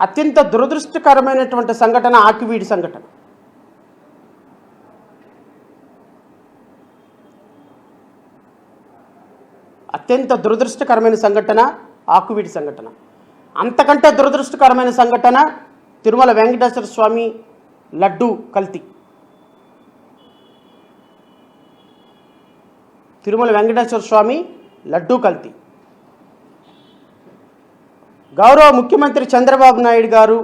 అత్యంత దురదృష్టకరమైనటువంటి సంఘటన ఆకివీడి సంఘటన. అత్యంత దురదృష్టకరమైన సంఘటన ఆకువీడి సంఘటన. అంతకంటే దురదృష్టకరమైన సంఘటన తిరుమల వెంకటేశ్వర స్వామి లడ్డు కల్తీ. తిరుమల వెంకటేశ్వర స్వామి లడ్డు కల్తీ. గౌరవ ముఖ్యమంత్రి చంద్రబాబు నాయుడు గారు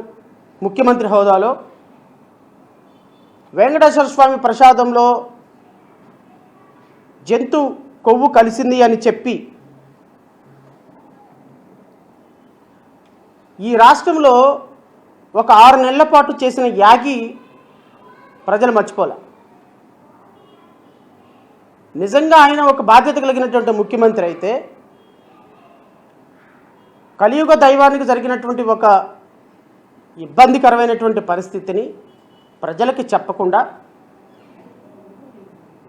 ముఖ్యమంత్రి హోదాలో వెంకటేశ్వర స్వామి ప్రసాదంలో జంతు కొవ్వు కలిసింది అని చెప్పి ఈ రాష్ట్రంలో ఒక 6 నెలల పాటు చేసిన యాగి ప్రజలు మర్చిపోలే. నిజంగా ఆయన ఒక బాధ్యత కలిగినటువంటి ముఖ్యమంత్రి అయితే కలియుగ దైవానికి జరిగినటువంటి ఒక ఇబ్బందికరమైనటువంటి పరిస్థితిని ప్రజలకి చెప్పకుండా,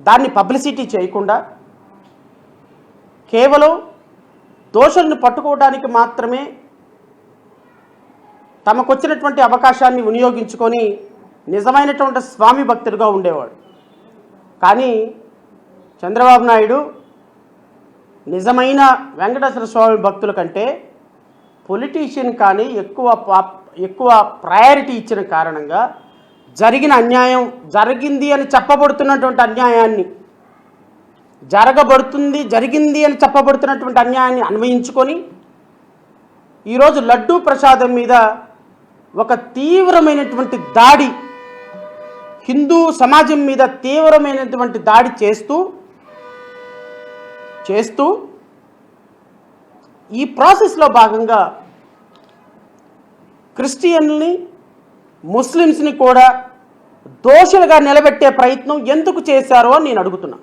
దాన్ని పబ్లిసిటీ చేయకుండా, కేవలం దోషులను పట్టుకోవడానికి మాత్రమే తమకొచ్చినటువంటి అవకాశాన్ని వినియోగించుకొని నిజమైనటువంటి స్వామి భక్తుడిగా ఉండేవాడు. కానీ చంద్రబాబు నాయుడు నిజమైన వెంకటేశ్వర స్వామి భక్తుల కంటే పొలిటీషియన్ కానీ ఎక్కువ ప్రయారిటీ ఇచ్చిన కారణంగా జరిగిన అన్యాయం, జరిగింది అని చెప్పబడుతున్నటువంటి అన్యాయాన్ని, జరిగింది అని చెప్పబడుతున్నటువంటి అన్యాయాన్ని అన్వయించుకొని ఈరోజు లడ్డూ ప్రసాదం మీద ఒక తీవ్రమైనటువంటి దాడి, హిందూ సమాజం మీద తీవ్రమైనటువంటి దాడి చేస్తూ ఈ ప్రాసెస్లో భాగంగా క్రిస్టియన్ని, ముస్లిమ్స్ని కూడా దోషులుగా నిలబెట్టే ప్రయత్నం ఎందుకు చేశారో అని నేను అడుగుతున్నా.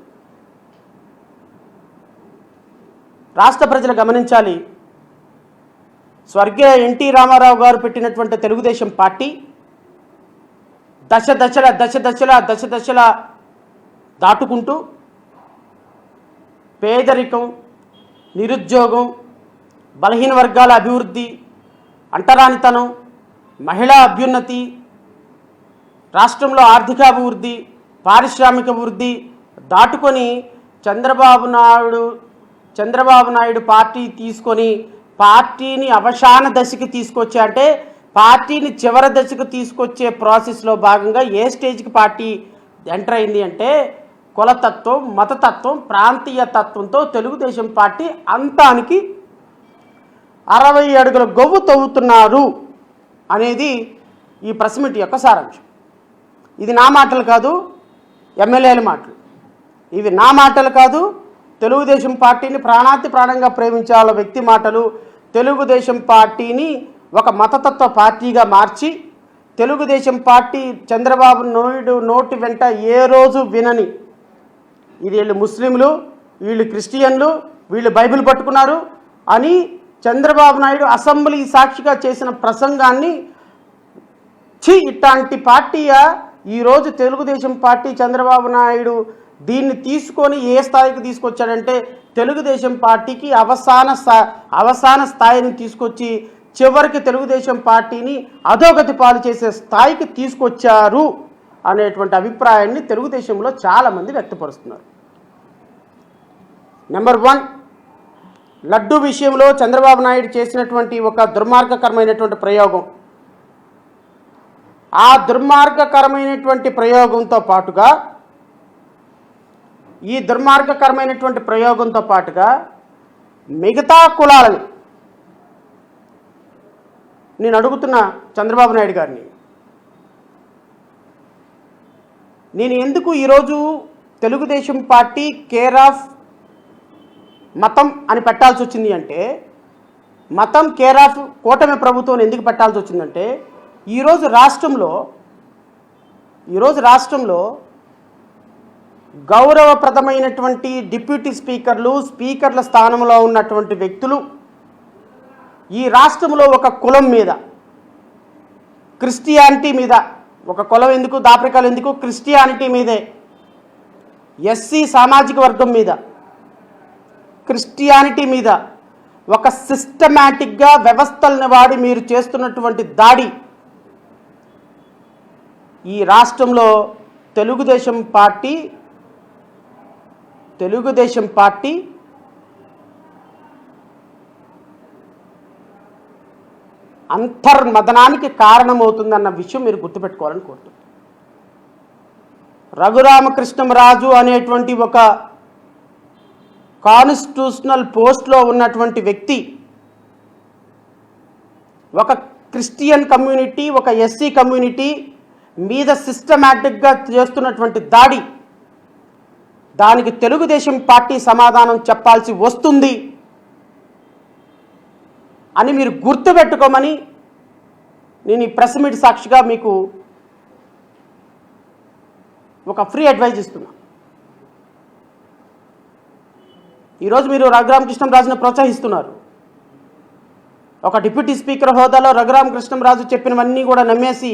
రాష్ట్ర ప్రజలు గమనించాలి. స్వర్గీయ ఎన్టీ రామారావు గారు పెట్టినటువంటి తెలుగుదేశం పార్టీ దశ దశల దాటుకుంటూ పేదరికం, నిరుద్యోగం, బలహీన వర్గాల అభివృద్ధి, అంటరానితనం, మహిళా అభ్యున్నతి, రాష్ట్రంలో ఆర్థికాభివృద్ధి, పారిశ్రామిక అభివృద్ధి దాటుకొని చంద్రబాబు నాయుడు పార్టీ తీసుకొని పార్టీని అవసాన దశకి తీసుకొచ్చే, అంటే పార్టీని చివరి దశకు తీసుకొచ్చే ప్రాసెస్లో భాగంగా ఏ స్టేజ్కి పార్టీ ఎంటర్ అయింది అంటే కులతత్వం, మతతత్వం, ప్రాంతీయ తత్వంతో తెలుగుదేశం పార్టీ అంతానికి 60 అడుగుల గొవ్వు తవ్వుతున్నారు అనేది ఈ ప్రెస్ మీట్ యొక్క సారాంశం. ఇది నా మాటలు కాదు, ఎమ్మెల్యేల మాటలు. ఇవి నా మాటలు కాదు, తెలుగుదేశం పార్టీని ప్రాణంగా ప్రేమించే వాళ్ళ వ్యక్తి మాటలు. తెలుగుదేశం పార్టీని ఒక మతతత్వ పార్టీగా మార్చి, తెలుగుదేశం పార్టీ చంద్రబాబు నాయుడు నోటి వెంట ఏ రోజు వినని, ఇది వీళ్ళు ముస్లింలు, వీళ్ళు క్రిస్టియన్లు, వీళ్ళు బైబిల్ పట్టుకున్నారు అని చంద్రబాబు నాయుడు అసెంబ్లీ సాక్షిగా చేసిన ప్రసంగాన్ని ఇట్లాంటి పార్టీయా ఈరోజు తెలుగుదేశం పార్టీ, చంద్రబాబు నాయుడు దీన్ని తీసుకొని ఏ స్థాయికి తీసుకొచ్చాడంటే తెలుగుదేశం పార్టీకి అవసాన స్థాయిని తీసుకొచ్చి చివరికి తెలుగుదేశం పార్టీని అధోగతి పాలు చేసే స్థాయికి తీసుకొచ్చారు అనేటువంటి అభిప్రాయాన్ని తెలుగుదేశంలో చాలామంది వ్యక్తపరుస్తున్నారు. నెంబర్ 1, లడ్డు విషయంలో చంద్రబాబు నాయుడు చేసినటువంటి ఒక దుర్మార్గకరమైనటువంటి ప్రయోగం. ఆ దుర్మార్గకరమైనటువంటి ప్రయోగంతో పాటుగా మిగతా కులాలని నేను అడుగుతున్న చంద్రబాబు నాయుడు గారిని, నేను ఎందుకు ఈరోజు తెలుగుదేశం పార్టీ కేర్ ఆఫ్ మతం అని పెట్టాల్సి వచ్చింది అంటే, మతం కేర్ ఆఫ్ కూటమి ప్రభుత్వం ఎందుకు పెట్టాల్సి వచ్చిందంటే, ఈరోజు రాష్ట్రంలో గౌరవప్రదమైనటువంటి డిప్యూటీ స్పీకర్ల స్థానంలో ఉన్నటువంటి వ్యక్తులు ఈ రాష్ట్రంలో ఒక కులం మీద, క్రిస్టియానిటీ మీద, ఒక కులం ఎందుకు, దాపరికాలు ఎందుకు, క్రిస్టియానిటీ మీదే, ఎస్సీ సామాజిక వర్గం మీద, క్రిస్టియానిటీ మీద ఒక సిస్టమాటిక్గా వ్యవస్థల్ని వాడి మీరు చేస్తున్నటువంటి దాడి ఈ రాష్ట్రంలో తెలుగుదేశం పార్టీ అంతర్మదనానికి కారణమవుతుందన్న విషయం మీరు గుర్తుపెట్టుకోవాలని కోరుతున్నాను. రఘురామకృష్ణంరాజు అనేటువంటి ఒక కాన్స్టిట్యూషనల్ పోస్ట్లో ఉన్నటువంటి వ్యక్తి ఒక క్రిస్టియన్ కమ్యూనిటీ, ఒక ఎస్సీ కమ్యూనిటీ మీద సిస్టమాటిక్గా చేస్తున్నటువంటి దాడి, దానికి తెలుగుదేశం పార్టీ సమాధానం చెప్పాల్సి వస్తుంది అని మీరు గుర్తుపెట్టుకోమని నేను ఈ ప్రెస్ మీట్ సాక్షిగా మీకు ఒక ఫ్రీ అడ్వైజ్ ఇస్తున్నా. ఈరోజు మీరు రఘురామకృష్ణంరాజును ప్రోత్సహిస్తున్నారు. ఒక డిప్యూటీ స్పీకర్ హోదాలో రఘురామకృష్ణంరాజు చెప్పినవన్నీ కూడా నమ్మేసి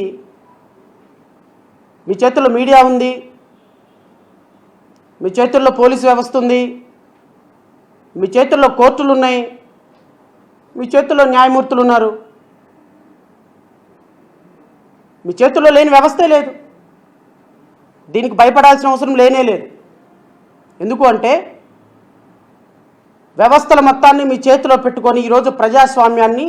మీ చేతుల్లో మీడియా ఉంది, మీ చేతుల్లో పోలీసు వ్యవస్థ ఉంది, మీ చేతుల్లో కోర్టులు ఉన్నాయి, మీ చేతుల్లో న్యాయమూర్తులు ఉన్నారు. మీ చేతుల్లో లేని వ్యవస్థే లేదు. దీనికి భయపడాల్సిన అవసరం లేనే లేదు. ఎందుకు అంటే వ్యవస్థల మొత్తాన్ని మీ చేతిలో పెట్టుకొని ఈరోజు ప్రజాస్వామ్యాన్ని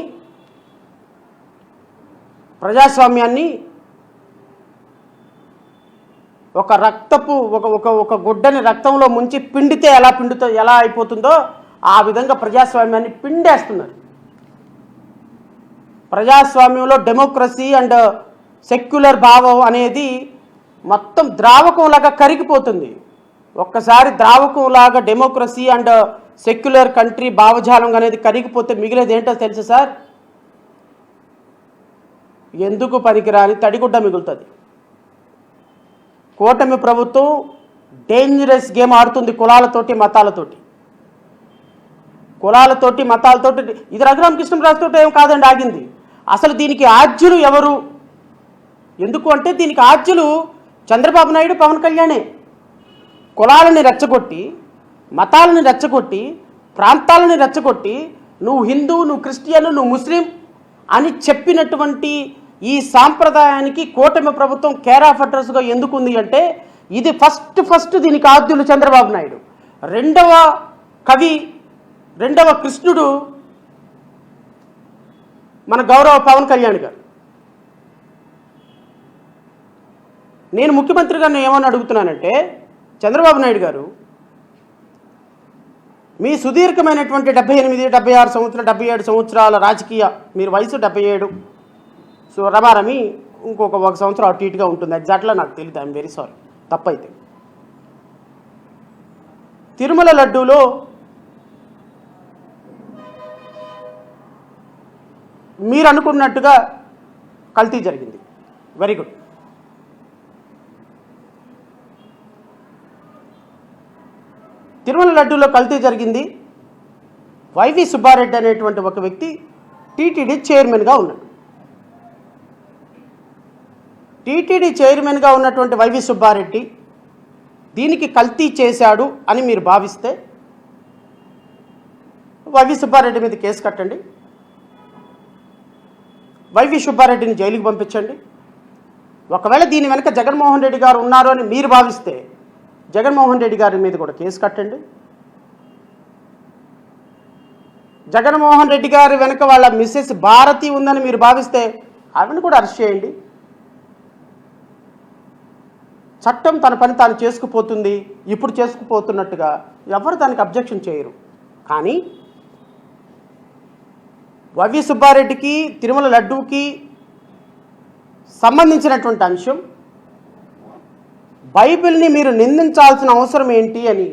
ఒక రక్తపు ఒక గుడ్డని రక్తంలో ముంచి పిండితే ఎలా అయిపోతుందో ఆ విధంగా ప్రజాస్వామ్యాన్ని పిండేస్తున్నారు. ప్రజాస్వామ్యంలో డెమోక్రసీ అండ్ సెక్యులర్ భావం అనేది మొత్తం ద్రావకంలాగా కరిగిపోతుంది. ఒక్కసారి ద్రావకంలాగా డెమోక్రసీ అండ్ సెక్యులర్ కంట్రీ భావజాలం అనేది కరిగిపోతే మిగిలేది ఏంటో తెలుసు సార్, ఎందుకు పనికిరాని తడిగుడ్డ మిగులుతుంది. కూటమి ప్రభుత్వం డేంజరస్ గేమ్ ఆడుతుంది కులాలతోటి మతాలతోటి. ఇది రఘురామకృష్ణంరాజుతో ఏం కాదండి ఆగింది. అసలు దీనికి ఆద్యులు ఎవరు? ఎందుకు అంటే దీనికి ఆద్యులు చంద్రబాబు నాయుడు, పవన్ కళ్యాణే. కులాలని రెచ్చగొట్టి, మతాలని రెచ్చగొట్టి, ప్రాంతాలని రెచ్చగొట్టి నువ్వు హిందూ, నువ్వు క్రిస్టియన్, నువ్వు ముస్లిం అని చెప్పినటువంటి ఈ సాంప్రదాయానికి కూటమి ప్రభుత్వం కేర్ ఆఫ్ అడ్రస్గా ఎందుకుంది అంటే ఇది ఫస్ట్ దీనికి ఆద్యులు చంద్రబాబు నాయుడు, రెండవ కృష్ణుడు మన గౌరవ పవన్ కళ్యాణ్ గారు. నేను ముఖ్యమంత్రి గారిని ఏమని అడుగుతున్నానంటే, చంద్రబాబు నాయుడు గారు మీ సుదీర్ఘమైనటువంటి 78, 76 సంవత్సరాలు, 77 సంవత్సరాల రాజకీయ, మీరు వయసు 77, సో రమారమి ఇంకొక 1 సంవత్సరం అటు ఇటుగా ఉంటుంది, ఎగ్జాక్ట్గా నాకు తెలియదు, ఐఎమ్ వెరీ సారీ తప్పైతే. తిరుమల లడ్డూలో మీరు అనుకున్నట్టుగా కల్తీ జరిగింది, వెరీ గుడ్. తిరుమల లడ్డూలో కల్తీ జరిగింది. వైవి సుబ్బారెడ్డి అనేటువంటి ఒక వ్యక్తి టీటీడీ చైర్మన్గా ఉన్నాడు. టీటీడీ చైర్మన్గా ఉన్నటువంటి వైవి సుబ్బారెడ్డి దీనికి కల్తీ చేశాడు అని మీరు భావిస్తే వైవి సుబ్బారెడ్డి మీద కేసు కట్టండి, వైవి సుబ్బారెడ్డిని జైలుకి పంపించండి. ఒకవేళ దీని వెనక జగన్మోహన్ రెడ్డి గారు ఉన్నారు అని మీరు భావిస్తే జగన్మోహన్ రెడ్డి గారి మీద కూడా కేసు కట్టండి. జగన్మోహన్ రెడ్డి గారి వెనక వాళ్ళ మిస్సెస్ భారతి ఉందని మీరు భావిస్తే ఆవిడని కూడా అరెస్ట్ చేయండి. చట్టం తన పని తాను చేసుకుపోతుంది, ఇప్పుడు చేసుకుపోతున్నట్టుగా ఎవరు దానికి అబ్జెక్షన్ చేయరు. కానీ వైవి సుబ్బారెడ్డికి, తిరుమల లడ్డూకి సంబంధించినటువంటి అంశం, బైబిల్ని మీరు నిందించాల్సిన అవసరం ఏంటి అని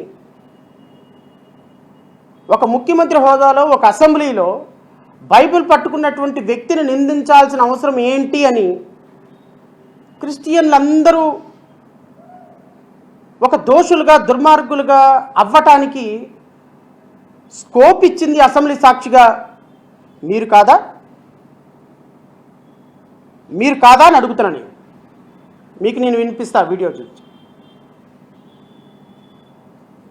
ఒక ముఖ్యమంత్రి హోదాలో, ఒక అసెంబ్లీలో బైబిల్ పట్టుకున్నటువంటి వ్యక్తిని నిందించాల్సిన అవసరం ఏంటి అని క్రిస్టియన్లందరూ ఒక దోషులుగా, దుర్మార్గులుగా అవ్వటానికి స్కోప్ ఇచ్చింది అసెంబ్లీ సాక్షిగా మీరు కాదా అని అడుగుతున్నాను. మీకు నేను వినిపిస్తా వీడియో చూసి.